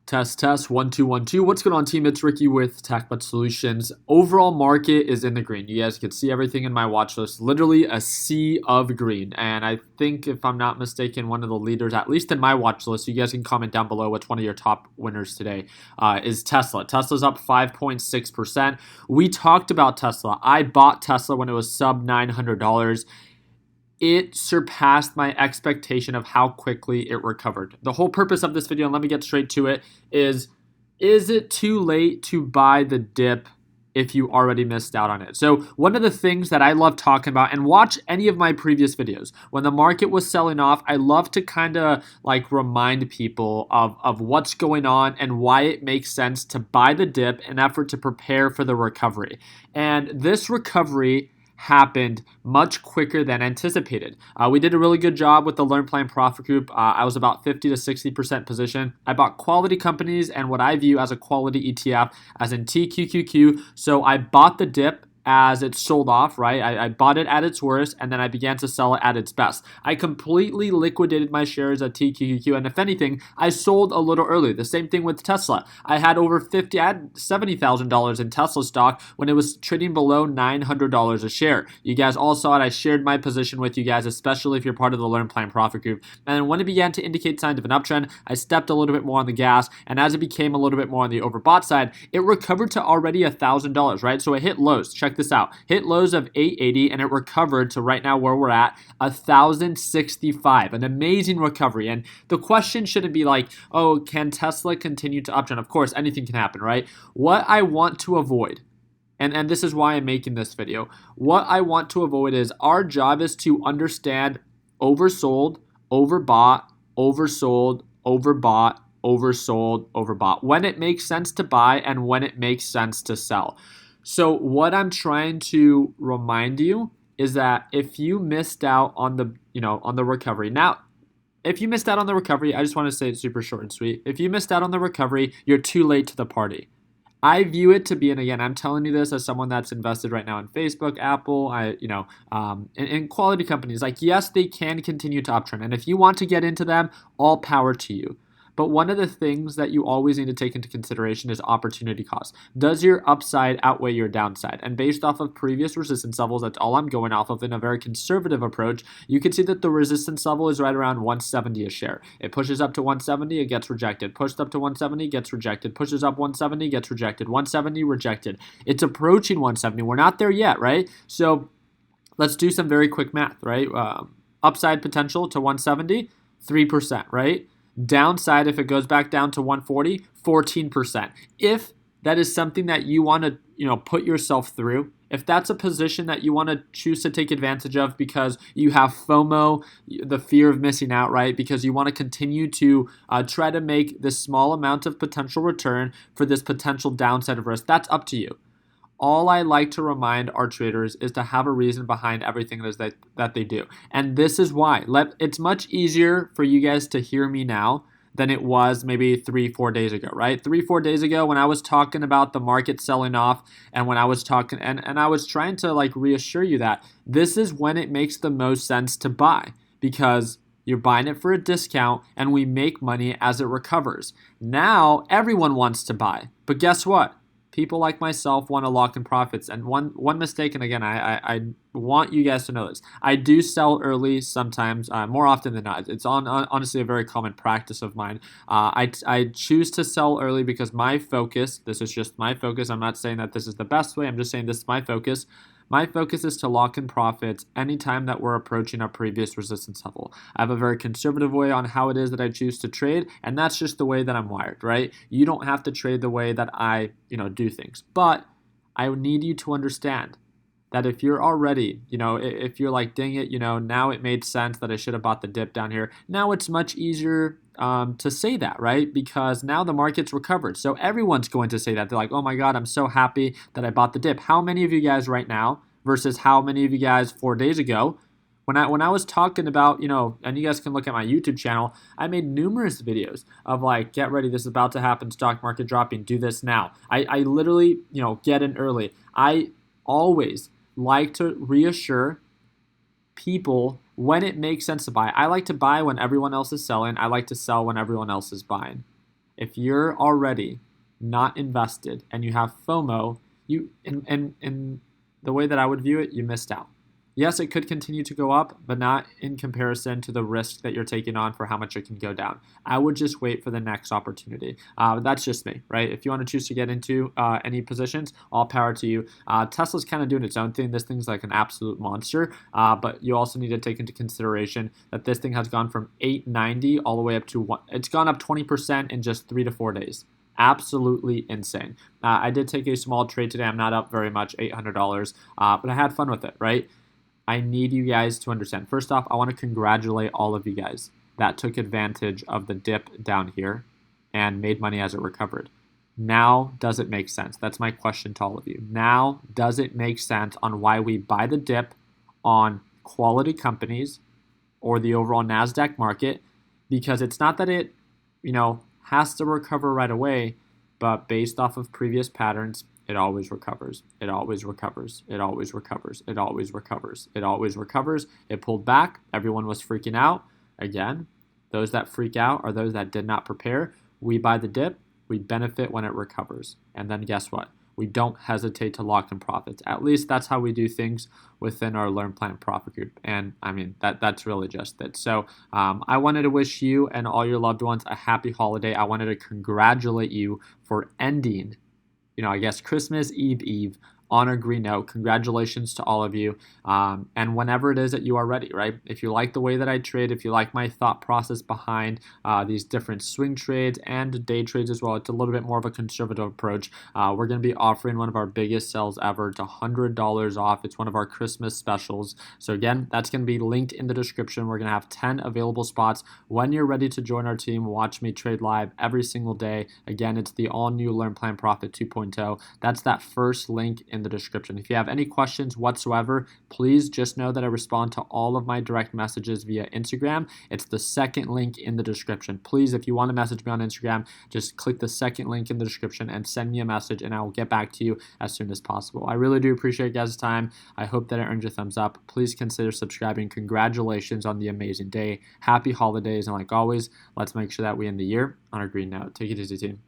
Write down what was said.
Test, test, 1 2 1 2. What's going on, team? It's Ricky with TechBet Solutions. Overall market is in the green. You guys can see everything in my watch list. Literally a sea of green. And I think, if I'm not mistaken, one of the leaders, at least in my watch list, you guys can comment down below what's one of your top winners today, is Tesla. Tesla's up 5.6%. We talked about Tesla. I bought Tesla when it was sub $900. It surpassed my expectation of how quickly it recovered. The whole purpose of this video, and let me get straight to it, is it too late to buy the dip if you already missed out on it? So one of the things that I love talking about, and watch any of my previous videos, when the market was selling off, I love to kind of like remind people of what's going on and why it makes sense to buy the dip in effort to prepare for the recovery. And this recovery happened much quicker than anticipated. We did a really good job with the Learn Plan Profit Group. I was about 50 to 60% position. I bought quality companies and what I view as a quality ETF, as in TQQQ. So I bought the dip as it sold off, right? I bought it at its worst, and then I began to sell it at its best. I completely liquidated my shares at TQQQ, and if anything, I sold a little early. The same thing with Tesla. I had $70,000 in Tesla stock when it was trading below $900 a share. You guys all saw it. I shared my position with you guys, especially if you're part of the Learn Plan Profit Group. And when it began to indicate signs of an uptrend, I stepped a little bit more on the gas, and as it became a little bit more on the overbought side, it recovered to already $1,000, right? So it hit lows. Check this out. Hit lows of 880 and it recovered to right now where we're at, 1,065. An amazing recovery. And the question shouldn't be like, oh, can Tesla continue to uptrend? Of course, anything can happen, right? What I want to avoid, and this is why I'm making this video, what I want to avoid is our job is to understand oversold, overbought, oversold, overbought, oversold, overbought, when it makes sense to buy and when it makes sense to sell. So what I'm trying to remind you is that if you missed out on the recovery. Now, if you missed out on the recovery, I just want to say it super short and sweet. If you missed out on the recovery, you're too late to the party. I view it to be, and again, I'm telling you this as someone that's invested right now in Facebook, Apple, in quality companies. Like, yes, they can continue to uptrend, and if you want to get into them, all power to you. But one of the things that you always need to take into consideration is opportunity cost. Does your upside outweigh your downside? And based off of previous resistance levels, that's all I'm going off of in a very conservative approach, you can see that the resistance level is right around 170 a share. It pushes up to 170, it gets rejected. Pushed up to 170, gets rejected. Pushes up 170, gets rejected. 170, rejected. It's approaching 170. We're not there yet, right? So let's do some very quick math, right? Upside potential to 170, 3%, right? Downside, if it goes back down to 140, 14%. If that is something that you want to, put yourself through, if that's a position that you want to choose to take advantage of because you have FOMO, the fear of missing out, right? Because you want to continue to try to make this small amount of potential return for this potential downside of risk, that's up to you. All I like to remind our traders is to have a reason behind everything that they do. And this is why. It's much easier for you guys to hear me now than it was maybe 3-4 days ago, right? 3-4 days ago when I was talking about the market selling off and when I was talking, and I was trying to reassure you that this is when it makes the most sense to buy, because you're buying it for a discount and we make money as it recovers. Now everyone wants to buy, but guess what? People like myself want to lock in profits. And one mistake, and again, I want you guys to know this. I do sell early sometimes, more often than not. It's honestly a very common practice of mine. I choose to sell early because my focus, this is just my focus. I'm not saying that this is the best way. I'm just saying this is my focus. My focus is to lock in profits anytime that we're approaching our previous resistance level. I have a very conservative way on how it is that I choose to trade, and that's just the way that I'm wired, right? You don't have to trade the way that I, do things. But I need you to understand that if you're already, if you're like, dang it, now it made sense that I should have bought the dip down here. Now it's much easier to say that, right? Because now the market's recovered. So everyone's going to say that. They're like, oh my God, I'm so happy that I bought the dip. How many of you guys right now versus how many of you guys 4 days ago, when I was talking about, and you guys can look at my YouTube channel, I made numerous videos of like, get ready, this is about to happen, stock market dropping, do this now. I literally, get in early. I always like to reassure people when it makes sense to buy. I like to buy when everyone else is selling. I like to sell when everyone else is buying. If you're already not invested and you have FOMO, you in the way that I would view it, you missed out. Yes, it could continue to go up, but not in comparison to the risk that you're taking on for how much it can go down. I would just wait for the next opportunity. That's just me, right? If you want to choose to get into any positions, all power to you. Tesla's kind of doing its own thing. This thing's like an absolute monster, but you also need to take into consideration that this thing has gone from 890 all the way up to one. It's gone up 20% in just 3 to 4 days. Absolutely insane. I did take a small trade today. I'm not up very much, $800, but I had fun with it, right? I need you guys to understand. First off, I want to congratulate all of you guys that took advantage of the dip down here and made money as it recovered. Now, does it make sense? That's my question to all of you. Now, does it make sense on why we buy the dip on quality companies or the overall NASDAQ market? Because it's not that it, has to recover right away, but based off of previous patterns, it always recovers. It always recovers. It always recovers. It always recovers. It always recovers. It pulled back. Everyone was freaking out. Again, those that freak out are those that did not prepare. We buy the dip. We benefit when it recovers. And then guess what? We don't hesitate to lock in profits. At least that's how we do things within our Learn Plan Profit Group. And I mean, that's really just it. So I wanted to wish you and all your loved ones a happy holiday. I wanted to congratulate you for ending I guess Christmas Eve on a green note. Congratulations to all of you. And whenever it is that you are ready, right? If you like the way that I trade, if you like my thought process behind these different swing trades and day trades as well, it's a little bit more of a conservative approach. We're going to be offering one of our biggest sales ever. It's $100 off. It's one of our Christmas specials. So again, that's going to be linked in the description. We're going to have 10 available spots. When you're ready to join our team, watch me trade live every single day. Again, it's the all new Learn Plan Profit 2.0. That's that first link in the description. If you have any questions whatsoever, please just know that I respond to all of my direct messages via Instagram. It's the second link in the description. Please, if you want to message me on Instagram, just click the second link in the description and send me a message and I will get back to you as soon as possible. I really do appreciate you guys' time. I hope that it earned your thumbs up. Please consider subscribing. Congratulations on the amazing day. Happy holidays. And like always, let's make sure that we end the year on a green note. Take it easy, team.